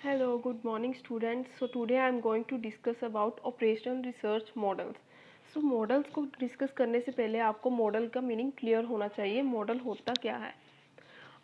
Hello, good morning students. So today I am going to discuss about operational research models. So models को discuss करने से पहले आपको model का meaning clear होना चाहिए. मॉडल होता क्या है?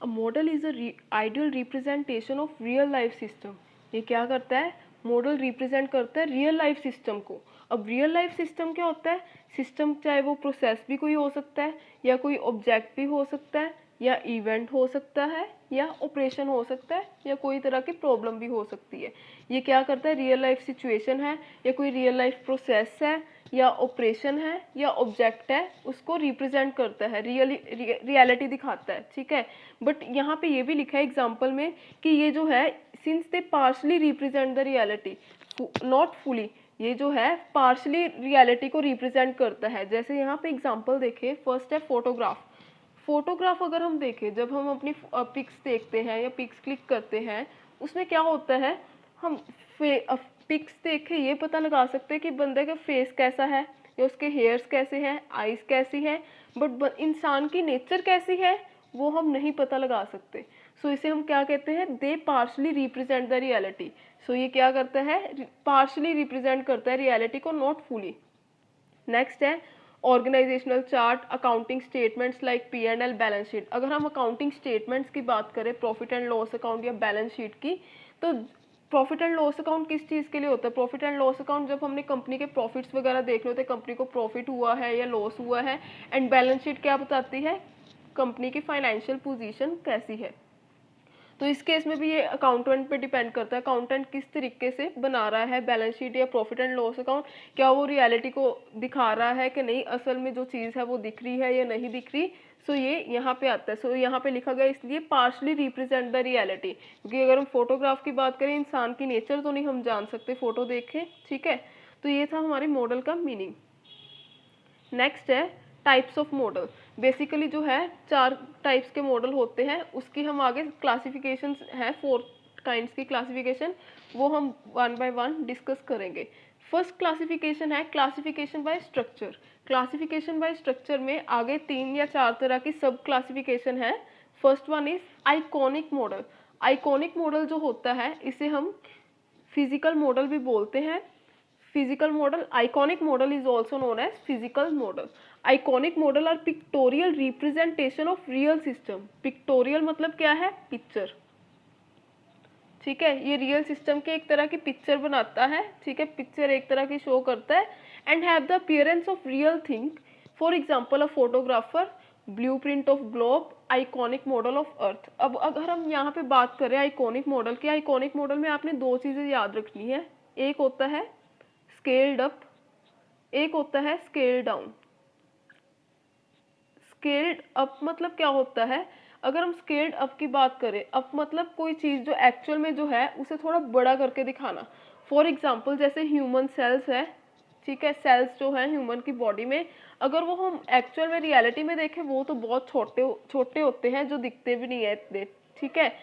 A model is a ideal representation of real life system. ये क्या करता है? मॉडल रिप्रेजेंट करता है रियल लाइफ सिस्टम को. अब रियल लाइफ सिस्टम क्या होता है? सिस्टम चाहे वो प्रोसेस भी कोई हो सकता है या कोई ऑब्जेक्ट भी हो सकता है या इवेंट हो सकता है या ऑपरेशन हो सकता है या कोई तरह की प्रॉब्लम भी हो सकती है. ये क्या करता है? रियल लाइफ सिचुएशन है या कोई रियल लाइफ प्रोसेस है या ऑपरेशन है या ऑब्जेक्ट है, उसको रिप्रेजेंट करता है, रियलिटी दिखाता है. ठीक है, बट यहाँ पे ये भी लिखा है एग्जाम्पल में कि ये जो है since they partially represent the reality not fully, ये जो है पार्शली रियलिटी को रिप्रेजेंट करता है. जैसे यहाँ पे एग्जाम्पल देखें, फर्स्ट है फोटोग्राफ. फोटोग्राफ अगर हम देखें, जब हम अपनी पिक्स देखते हैं या पिक्स क्लिक करते हैं, उसमें क्या होता है, हम पिक्स देख के ये पता लगा सकते हैं कि बंदे का फेस कैसा है या उसके हेयर्स कैसे हैं, आईज कैसी है, बट इंसान की नेचर कैसी है वो हम नहीं पता लगा सकते. सो इसे हम क्या कहते हैं? दे पार्शली रिप्रेजेंट द रियलिटी. सो ये क्या करता है? पार्शली रिप्रेजेंट करता है रियलिटी को, नॉट फुली. नेक्स्ट है organisational chart, accounting statements like P and L, balance sheet. अगर हम अकाउंटिंग स्टेटमेंट्स की बात करें, प्रॉफिट एंड लॉस अकाउंट या बैलेंस शीट की, तो प्रॉफिट एंड लॉस अकाउंट किस चीज़ के लिए होता है? प्रॉफिट एंड लॉस अकाउंट जब हमने कंपनी के प्रॉफिट्स वगैरह देखने होते हैं, कंपनी को प्रॉफिट हुआ है या लॉस हुआ है. एंड बैलेंस शीट क्या बताती है? कंपनी की फाइनेंशियल पोजीशन कैसी है. तो इस केस में भी ये अकाउंटेंट पे डिपेंड करता है, अकाउंटेंट किस तरीके से बना रहा है बैलेंस शीट या प्रॉफिट एंड लॉस अकाउंट. क्या वो रियलिटी को दिखा रहा है कि नहीं, असल में जो चीज़ है वो दिख रही है या नहीं दिख रही. सो ये यहाँ पे आता है. सो यहाँ पे लिखा गया इसलिए पार्शली रिप्रेजेंट द रियलिटी, क्योंकि अगर हम फोटोग्राफ की बात करें, इंसान की नेचर तो नहीं हम जान सकते फोटो देखें. ठीक है, तो ये था हमारे मॉडल का मीनिंग. नेक्स्ट है टाइप्स ऑफ मॉडल. बेसिकली जो है 4 टाइप्स के मॉडल होते हैं, उसकी हम आगे क्लासिफिकेशन है, 4 काइंड्स की क्लासिफिकेशन, वो हम वन बाय वन डिस्कस करेंगे. फर्स्ट क्लासिफिकेशन है classification bye structure. Classification bye structure में आगे 3 या 4 तरह की सब क्लासिफिकेशन है. First one is iconic model. Iconic model जो होता है इसे हम फिजिकल मॉडल भी बोलते हैं. Physical model, iconic model is also known as physical model. Iconic model are pictorial representation of real system. Pictorial मतलब क्या है? पिक्चर. ठीक है, ये रियल सिस्टम के एक तरह की पिक्चर बनाता है. ठीक है, पिक्चर एक तरह की शो करता है. And have the appearance of real thing. For example a photographer, blue print of globe, iconic model of earth. अब अगर हम यहाँ पे बात करें आइकॉनिक मॉडल की, आइकॉनिक मॉडल में आपने 2 चीज़ें याद रखनी है. एक होता है स्केल्ड अप, एक होता है स्केल डाउन. स्केल्ड अप मतलब क्या होता है? अगर हम स्केल्ड अप की बात करें, अप मतलब कोई चीज़ जो एक्चुअल में जो है उसे थोड़ा बड़ा करके दिखाना. फॉर एग्जांपल जैसे ह्यूमन सेल्स है. ठीक है, सेल्स जो है ह्यूमन की बॉडी में, अगर वो हम एक्चुअल में रियलिटी में देखें वो तो बहुत छोटे छोटे होते हैं, जो दिखते भी नहीं है इतने. ठीक है,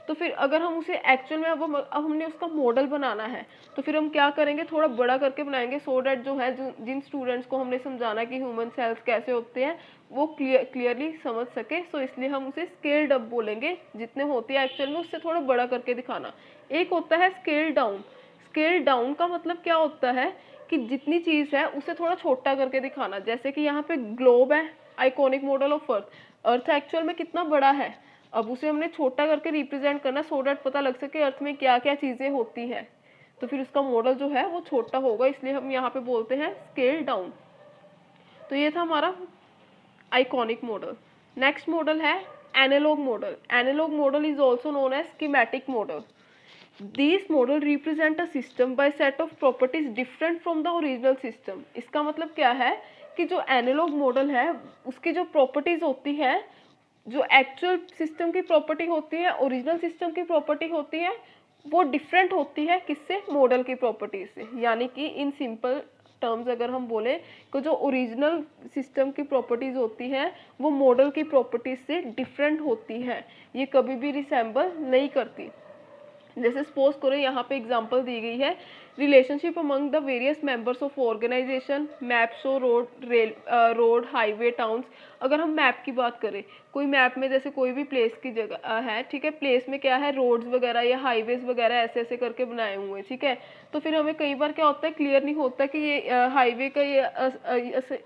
तो फिर अगर हम उसे एक्चुअल में अब हमने उसका मॉडल बनाना है, तो फिर हम क्या करेंगे? थोड़ा बड़ा करके बनाएंगे, सो डैट जो है जिन स्टूडेंट्स को हमने समझाना कि ह्यूमन सेल्स कैसे होते हैं वो क्लियरली समझ सके. सो इसलिए हम उसे स्केल्ड अप बोलेंगे, जितने होते हैं एक्चुअल में उससे थोड़ा बड़ा करके दिखाना. एक होता है स्केल डाउन. स्केल डाउन का मतलब क्या होता है कि जितनी चीज़ है उसे थोड़ा छोटा करके दिखाना. जैसे कि यहाँ पे ग्लोब है, iconic model of earth. Earth actual में कितना बड़ा है, अब उसे हमने छोटा करके रिप्रेजेंट करना, सो डैट पता लग सके अर्थ में क्या क्या चीज़ें होती हैं. तो फिर उसका मॉडल जो है वो छोटा होगा, इसलिए हम यहाँ पे बोलते हैं स्केल डाउन. तो ये था हमारा आइकॉनिक मॉडल. नेक्स्ट मॉडल है analogue model. Analogue model is also known as schematic model. These model represent a system by set of properties different from the original system. इसका मतलब क्या है कि जो एनालॉग मॉडल है उसकी जो प्रॉपर्टीज होती है, जो एक्चुअल सिस्टम की प्रॉपर्टी होती है, ओरिजिनल सिस्टम की प्रॉपर्टी होती है, वो डिफरेंट होती है किससे? मॉडल की प्रॉपर्टीज से. यानी कि इन सिंपल टर्म्स अगर हम बोले कि जो ओरिजिनल सिस्टम की प्रॉपर्टीज होती हैं वो मॉडल की प्रॉपर्टीज से डिफरेंट होती हैं, ये कभी भी रिसेंबल नहीं करती. जैसे सपोज करो यहाँ पे एग्जांपल दी गई है, relationship among the various members of organization, map show road, highway, towns. अगर हम मैप की बात करें, कोई मैप में जैसे कोई भी प्लेस की जगह है, ठीक है, प्लेस में क्या है, रोड्स वगैरह या हाईवेज वगैरह ऐसे ऐसे करके बनाए हुए हैं, ठीक है, तो फिर हमें कई बार क्या होता है, क्लियर नहीं होता कि ये हाईवे का ये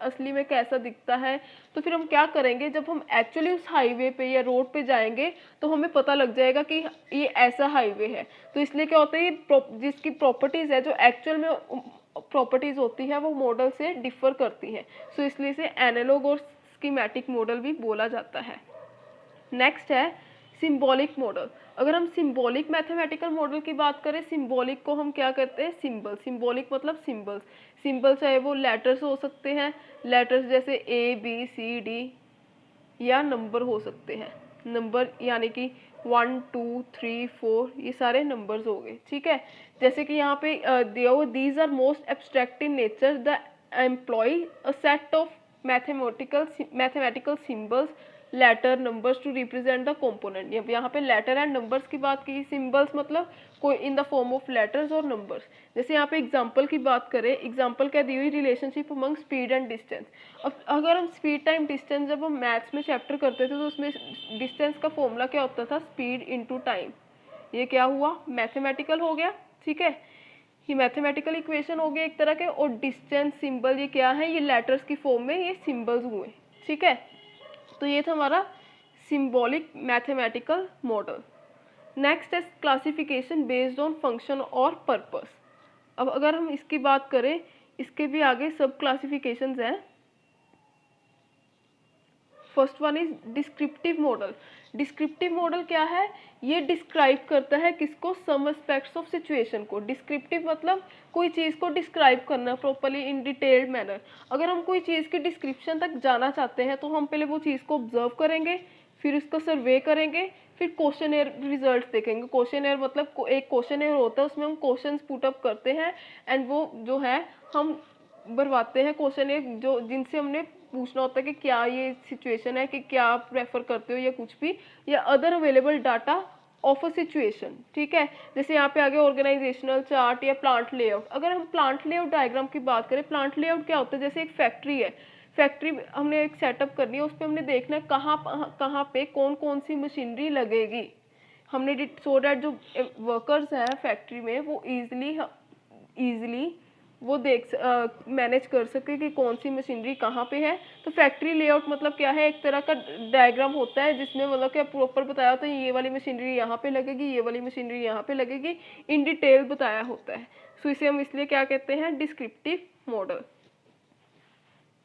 असली में कैसा दिखता है। तो फिर हम क्या करेंगे, जब हम एक्चुअली उस हाईवे पे या रोड पे जाएंगे तो हमें पता लग जाएगा कि ये ऐसा हाईवे है। तो इसलिए क्या होता है, ये जिसकी प्रॉपर्टीज है, जो एक्चुअल में प्रॉपर्टीज होती है, वो मॉडल से डिफर करती है। सो इसलिए इसे एनालॉग और स्कीमेटिक मॉडल भी बोला जाता है। नेक्स्ट है सिंबॉलिक मॉडल। अगर हम सिंबॉलिक मैथमेटिकल मॉडल की बात करें, सिंबॉलिक को हम क्या करते हैं, सिंबल। सिंबॉलिक मतलब सिंबल्स। सिंबल चाहे वो लेटर्स हो सकते हैं, लेटर्स जैसे ABCD, या नंबर हो सकते हैं, नंबर यानी कि 1 2 3 4, ये सारे नंबर्स हो गए, ठीक है। जैसे कि यहाँ पे these are most abstract in nature, the employ a set of mathematical symbols, letter, numbers to represent the component. यहाँ पे लेटर एंड नंबर्स की बात की, सिंबल्स मतलब कोई in the form of letters और नंबर्स। जैसे यहाँ पे एग्जांपल की बात करें, एग्जांपल क्या दी हुई, relationship among speed and distance. अब अगर हम स्पीड टाइम डिस्टेंस जब हम मैथ्स में चैप्टर करते थे तो उसमें डिस्टेंस का फॉर्मूला क्या होता था, स्पीड इनटू टाइम। ये क्या हुआ, मैथमेटिकल हो गया, ठीक है, ये मैथमेटिकल इक्वेशन हो गया एक तरह के। और डिस्टेंस सिंबल ये क्या है, ये लेटर्स की फॉर्म में ये सिंबल्स हुए, ठीक है। तो ये था हमारा सिंबॉलिक मैथमेटिकल मॉडल। नेक्स्ट है क्लासिफिकेशन बेस्ड ऑन फंक्शन और पर्पस। अब अगर हम इसकी बात करें, इसके भी आगे सब क्लासिफिकेशंस हैं। First one is descriptive model. Descriptive model क्या है, ये डिस्क्राइब करता है किसको, सम एस्पेक्ट्स ऑफ सिचुएशन को। डिस्क्रिप्टिव मतलब कोई चीज़ को डिस्क्राइब करना प्रॉपर्ली इन डिटेल्ड मैनर। अगर हम कोई चीज़ की डिस्क्रिप्शन तक जाना चाहते हैं तो हम पहले वो चीज़ को ऑब्जर्व करेंगे, फिर उसका सर्वे करेंगे, फिर क्वेश्चनेयर रिजल्ट देखेंगे। क्वेश्चनेयर मतलब एक क्वेश्चनेयर होता है, उसमें हम क्वेश्चंस पुट अप करते हैं एंड वो जो है हम भरवाते हैं क्वेश्चनेयर, जो जिनसे हमने पूछना होता है कि क्या ये सिचुएशन है, कि क्या आप रेफर करते हो या कुछ भी, या other available data of a situation, ठीक है। जैसे यहाँ पे आगे ऑर्गेनाइजेशनल चार्ट या प्लांट लेआउट। अगर हम प्लांट लेआउट डायग्राम की बात करें, प्लांट लेआउट क्या होता है, जैसे एक फैक्ट्री है, फैक्ट्री हमने एक सेटअप करनी है, उस पर हमने देखना है कहाँ पे कौन कौन सी मशीनरी लगेगी। हमने सो डैट जो वर्कर्स हैं फैक्ट्री में वो ईजिली वो मैनेज कर सके कि कौन सी मशीनरी कहाँ पे है। तो फैक्ट्री लेआउट मतलब क्या है, एक तरह का डायग्राम होता है जिसमें मतलब क्या प्रॉपर बताया होता है, ये वाली मशीनरी यहाँ पे लगेगी, ये वाली मशीनरी यहाँ पे लगेगी, इन डिटेल बताया होता है। सो इसे हम इसलिए क्या कहते हैं, डिस्क्रिप्टिव मॉडल।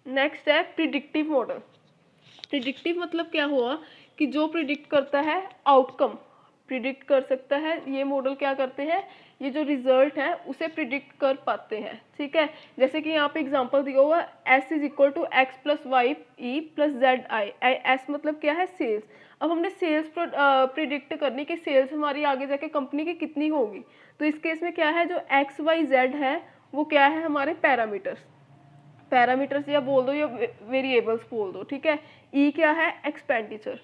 नेक्स्ट है प्रिडिक्टिव मॉडल। प्रिडिक्टिव मतलब क्या हुआ कि जो प्रिडिक्ट करता है आउटकम, प्रिडिक्ट कर सकता है, ये मॉडल क्या करते हैं, ये जो रिजल्ट है उसे प्रिडिक्ट कर पाते हैं, ठीक है। जैसे कि यहाँ पे एग्जांपल दिया हुआ S is equal to X plus Y E plus Z I. S मतलब क्या है, सेल्स। अब हमने सेल्स प्रिडिक्ट करनी कि सेल्स हमारी आगे जाके कंपनी की कितनी होगी। तो इस केस में क्या है, जो एक्स वाई जेड है वो क्या है, हमारे पैरामीटर्स या बोल दो या वेरिएबल्स बोल दो, ठीक है। ई क्या है, एक्सपेंडिचर।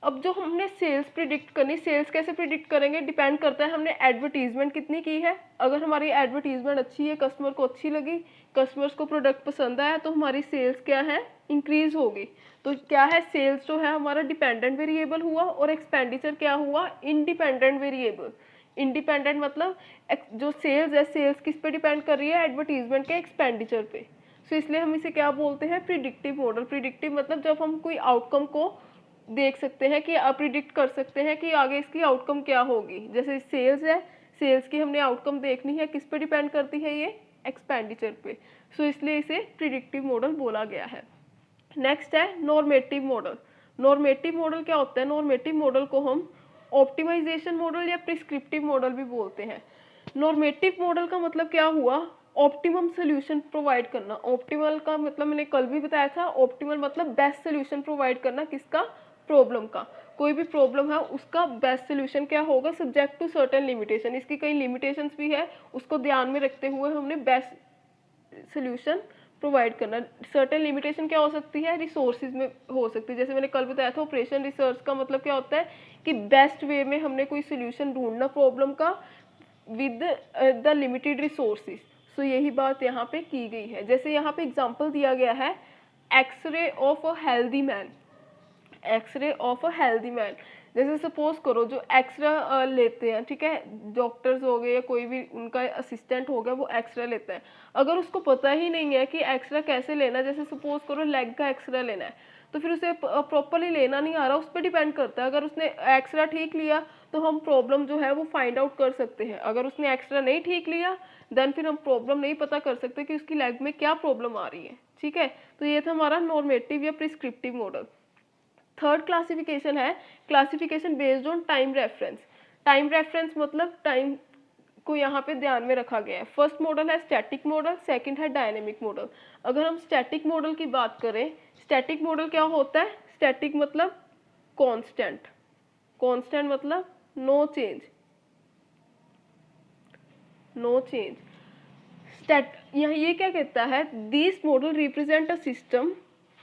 अब जो हमने सेल्स प्रिडिक्ट करनी, सेल्स कैसे प्रिडिक्ट करेंगे, डिपेंड करता है हमने एडवर्टीजमेंट कितनी की है। अगर हमारी एडवर्टीजमेंट अच्छी है, कस्टमर को अच्छी लगी, कस्टमर्स को प्रोडक्ट पसंद आया, तो हमारी सेल्स क्या है, इंक्रीज होगी। तो क्या है, सेल्स जो है हमारा डिपेंडेंट वेरिएबल हुआ और एक्सपेंडिचर क्या हुआ, इंडिपेंडेंट वेरिएबल। इंडिपेंडेंट मतलब जो सेल्स है, सेल्स किस पे डिपेंड कर रही है, एडवर्टीजमेंट के एक्सपेंडिचर पे। सो इसलिए हम इसे क्या बोलते हैं, प्रिडिक्टिव मॉडल। प्रिडिक्टिव मतलब जब हम कोई आउटकम को देख सकते हैं कि प्रिडिक्ट कर सकते हैं कि आगे इसकी आउटकम क्या होगी। जैसे सेल्स है, सेल्स की हमने आउटकम देखनी है, किस पे डिपेंड करती है, ये एक्सपेंडिचर पे। सो इसलिए इसे प्रिडिक्टिव मॉडल बोला गया है। नेक्स्ट है नॉर्मेटिव मॉडल। नॉर्मेटिव मॉडल क्या होता है, नॉर्मेटिव मॉडल को हम ऑप्टिमाइजेशन मॉडल या प्रिस्क्रिप्टिव मॉडल भी बोलते हैं। नॉर्मेटिव मॉडल का मतलब क्या हुआ, ऑप्टिमम सोल्यूशन प्रोवाइड करना। ऑप्टिमल का मतलब मैंने कल भी बताया था, ऑप्टिमल मतलब बेस्ट सोल्यूशन प्रोवाइड करना, किसका, प्रॉब्लम का। कोई भी प्रॉब्लम है उसका बेस्ट सोल्यूशन क्या होगा, सब्जेक्ट टू सर्टेन लिमिटेशन। इसकी कई लिमिटेशंस भी है, उसको ध्यान में रखते हुए हमने बेस्ट सोल्यूशन प्रोवाइड करना। सर्टेन लिमिटेशन क्या हो सकती है, रिसोर्सेज में हो सकती है। जैसे मैंने कल बताया था, ऑपरेशन रिसर्च का मतलब क्या होता है कि बेस्ट वे में हमने कोई सोल्यूशन ढूंढना प्रॉब्लम का विद द लिमिटेड रिसोर्सेज। सो यही बात यहाँ पे की गई है। जैसे यहाँ पे एग्जांपल दिया गया है, x-ray of a healthy man, x-ray of a healthy man. जैसे सपोज करो जो एक्सरा लेते हैं, ठीक है, डॉक्टर्स हो गए या कोई भी उनका असिस्टेंट हो गया, वो एक्सरा लेता है। अगर उसको पता ही नहीं है कि एक्सरा कैसे लेना है, जैसे सपोज करो लेग का एक्सरा लेना है, तो फिर उसे प्रॉपरली लेना नहीं आ रहा, उस पर डिपेंड करता है। अगर उसने एक्सरा ठीक लिया तो हम प्रॉब्लम जो है वो फाइंड आउट कर सकते हैं। अगर उसने एक्सरा नहीं ठीक लिया देन फिर हम प्रॉब्लम नहीं पता कर सकते कि उसकी लेग में क्या प्रॉब्लम आ रही है, ठीक है। तो ये था हमारा नॉर्मेटिव या प्रिस्क्रिप्टिव मॉडल। थर्ड क्लासिफिकेशन है classification based on time reference. Time reference मतलब टाइम को यहाँ पे ध्यान में रखा गया है। फर्स्ट मॉडल है स्टैटिक मॉडल, सेकंड है डायनेमिक मॉडल। अगर हम स्टैटिक मॉडल की बात करें, स्टैटिक मॉडल क्या होता है? स्टैटिक मतलब कांस्टेंट, कांस्टेंट मतलब नो चेंज, नो चेंज। यहाँ ये क्या कहता है? This model represent a system,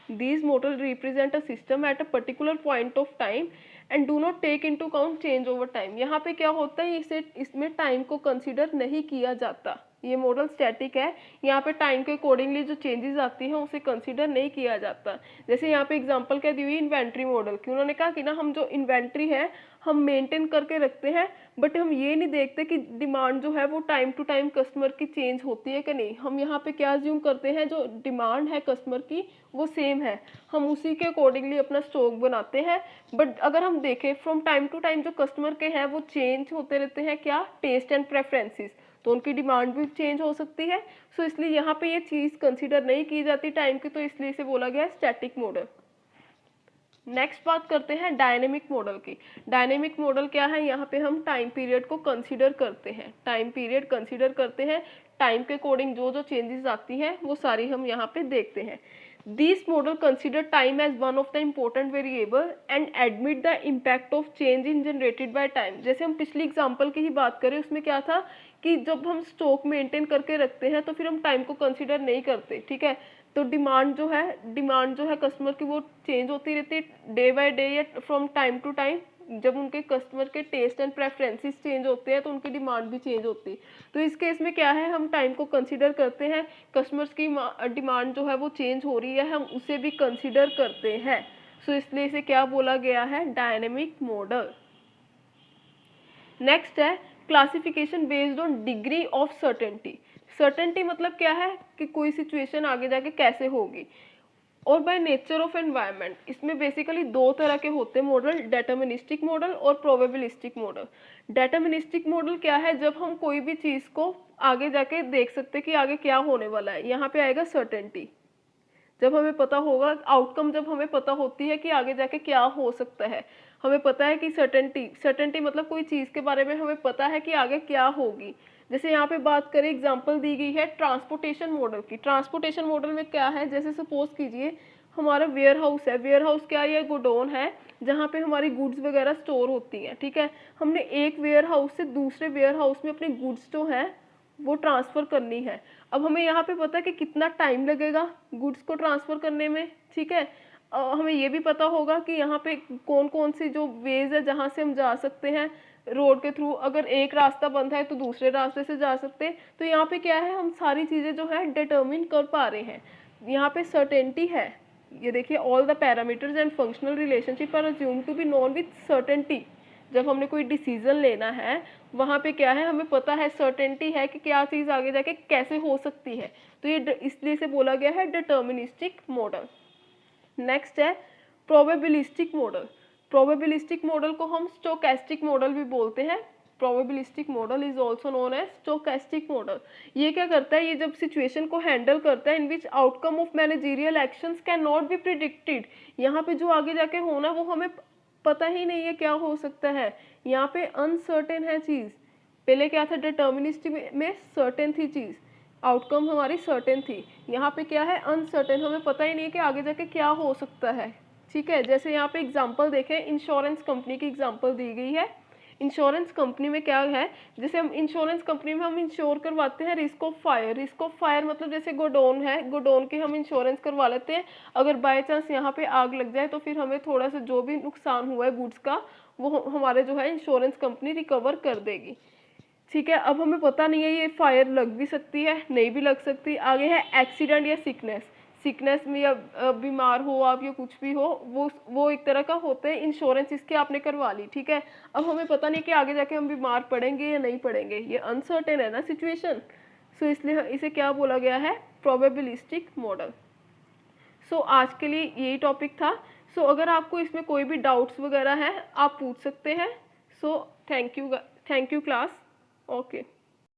these model represent a system at a particular point of time and do not take into account change over time। यहाँ पे क्या होता है, इसे इसमें टाइम को कंसीडर नहीं किया जाता। ये मॉडल स्टैटिक है, यहाँ पे टाइम के अकॉर्डिंगली जो चेंजेस आती हैं उसे कंसीडर नहीं किया जाता। जैसे यहाँ पे एग्जांपल क्या दी हुई, इन्वेंट्री मॉडल की। उन्होंने कहा कि ना हम जो इन्वेंट्री है हम मेंटेन करके रखते हैं, बट हम ये नहीं देखते कि डिमांड जो है वो टाइम टू टाइम कस्टमर की चेंज होती है कि नहीं। हम यहाँ पे क्या अज्यूम करते हैं, जो डिमांड है कस्टमर की वो सेम है, हम उसी के अकॉर्डिंगली अपना स्टॉक बनाते हैं। बट अगर हम देखें फ्रॉम टाइम टू टाइम जो कस्टमर के हैं वो चेंज होते रहते हैं, क्या? टेस्ट एंड प्रेफरेंसेस, तो उनकी डिमांड भी चेंज हो सकती है। सो इसलिए यहाँ पे ये चीज़ कंसीडर नहीं की जाती टाइम की, तो इसलिए इसे बोला गया स्टैटिक मॉडल। नेक्स्ट बात करते हैं डायनेमिक मॉडल की। डायनेमिक मॉडल क्या है? यहाँ पे हम टाइम पीरियड को कंसीडर करते हैं, टाइम पीरियड कंसीडर करते हैं, टाइम के अकॉर्डिंग जो जो चेंजेस आती हैं वो सारी हम यहाँ पे देखते हैं। This model consider time as one of the important variable and admit the impact of change in generated by time. जैसे हम पिछली एग्जाम्पल की ही बात करें, उसमें क्या था कि जब हम स्टॉक मेंटेन करके रखते हैं तो फिर हम टाइम को कंसीडर नहीं करते, ठीक है। तो डिमांड जो है कस्टमर की वो चेंज होती रहती है डे बाय डे या फ्रॉम टाइम टू टाइम। जब उनके कस्टमर के टेस्ट एंड प्रेफरेंसेस चेंज होते हैं तो उनकी डिमांड भी चेंज होती है। तो इस केस में क्या है, हम टाइम को कंसीडर करते हैं, कस्टमर्स की डिमांड जो है वो चेंज हो रही है, हम उसे भी कंसीडर करते हैं। सो इसलिए इसे क्या बोला गया है? Dynamic model. नेक्स्ट है classification based on degree of certainty. Certainty मतलब क्या है कि कोई सिचुएशन आगे जाके कैसे होगी, और बाय नेचर ऑफ एनवायरनमेंट। इसमें बेसिकली दो तरह के होते हैं मॉडल, डेटर्मिनिस्टिक मॉडल और प्रोबेबिलिस्टिक मॉडल। डेटर्मिनिस्टिक मॉडल क्या है? जब हम कोई भी चीज़ को आगे जाके देख सकते हैं कि आगे क्या होने वाला है, यहाँ पे आएगा सर्टेनिटी। जब हमें पता होगा आउटकम, जब हमें पता होती है कि आगे जाके क्या हो सकता है, हमें पता है कि सर्टेनिटी मतलब कोई चीज़ के बारे में हमें पता है कि आगे क्या होगी। जैसे यहाँ पे बात करें, एग्जांपल दी गई है ट्रांसपोर्टेशन मॉडल की। ट्रांसपोर्टेशन मॉडल में क्या है, जैसे सपोज कीजिए हमारा वेयर हाउस है। वेयर हाउस क्या है? गोडाउन है जहाँ पे हमारी गुड्स वगैरह स्टोर होती हैं, ठीक है। हमने एक वेयर हाउस से दूसरे वेयर हाउस में अपनी गुड्स जो है वो ट्रांसफ़र करनी है। अब हमें यहाँ पे पता है कि कितना टाइम लगेगा गुड्स को ट्रांसफ़र करने में, ठीक है। हमें ये भी पता होगा कि यहाँ पे कौन कौन सी जो वेज है जहाँ से हम जा सकते हैं रोड के थ्रू। अगर एक रास्ता बंद है तो दूसरे रास्ते से जा सकते हैं। तो यहाँ पे क्या है, हम सारी चीज़ें जो है डिटर्मिन कर पा रहे हैं। यहाँ पे सर्टेनिटी है, ये देखिए, all the parameters and functional relationship are assume to be known with certainty. जब हमने कोई डिसीजन लेना है वहाँ पे क्या है, हमें पता है, सर्टेनिटी है कि क्या चीज़ आगे जाके कैसे हो सकती है। तो ये इसलिए से बोला गया है डिटर्मिनिस्टिक मॉडल। नेक्स्ट है प्रोबेबिलिस्टिक मॉडल। प्रोबेबिलिस्टिक मॉडल को हम स्टोकेस्टिक मॉडल भी बोलते हैं। Probabilistic model is also known as stochastic model. ये क्या करता है, ये जब सिचुएशन को हैंडल करता है in which outcome of managerial actions can not be predicted. यहाँ पे जो आगे जाके होना वो हमें पता ही नहीं है क्या हो सकता है, यहाँ पे अनसर्टेन है चीज़। पहले क्या था, डिटर्मिनिस्टिक में सर्टेन थी चीज़, आउटकम हमारी सर्टेन थी। यहाँ पे क्या है, अनसर्टेन, हमें पता ही नहीं है कि आगे जाके क्या हो सकता है, ठीक है। जैसे यहाँ पे एग्जांपल देखें, इंश्योरेंस कंपनी की एग्जांपल दी गई है। इंश्योरेंस कंपनी में क्या है, जैसे हम इंश्योरेंस कंपनी में हम इंश्योर करवाते हैं risk of fire. Risk of fire मतलब जैसे गोडाउन है, गोडाउन की हम इंश्योरेंस करवा लेते हैं। अगर बाय चांस यहाँ पे आग लग जाए तो फिर हमें थोड़ा सा जो भी नुकसान हुआ है गुड्स का वो हमारे जो है इंश्योरेंस कंपनी रिकवर कर देगी, ठीक है। अब हमें पता नहीं है ये फायर लग भी सकती है, नहीं भी लग सकती। आगे है एक्सीडेंट या सिकनेस। सिकनेस में या बीमार हो आप या कुछ भी हो, वो एक तरह का होता है इंश्योरेंस, इसके आपने करवा ली, ठीक है। अब हमें पता नहीं कि आगे जाके हम बीमार पड़ेंगे या नहीं पड़ेंगे, ये अनसर्टेन है ना सिचुएशन। सो इसलिए इसे क्या बोला गया है, प्रोबेबिलिस्टिक मॉडल। सो आज के लिए यही टॉपिक था। सो अगर आपको इसमें कोई भी डाउट्स वगैरह है आप पूछ सकते हैं। So thank you class. Okay.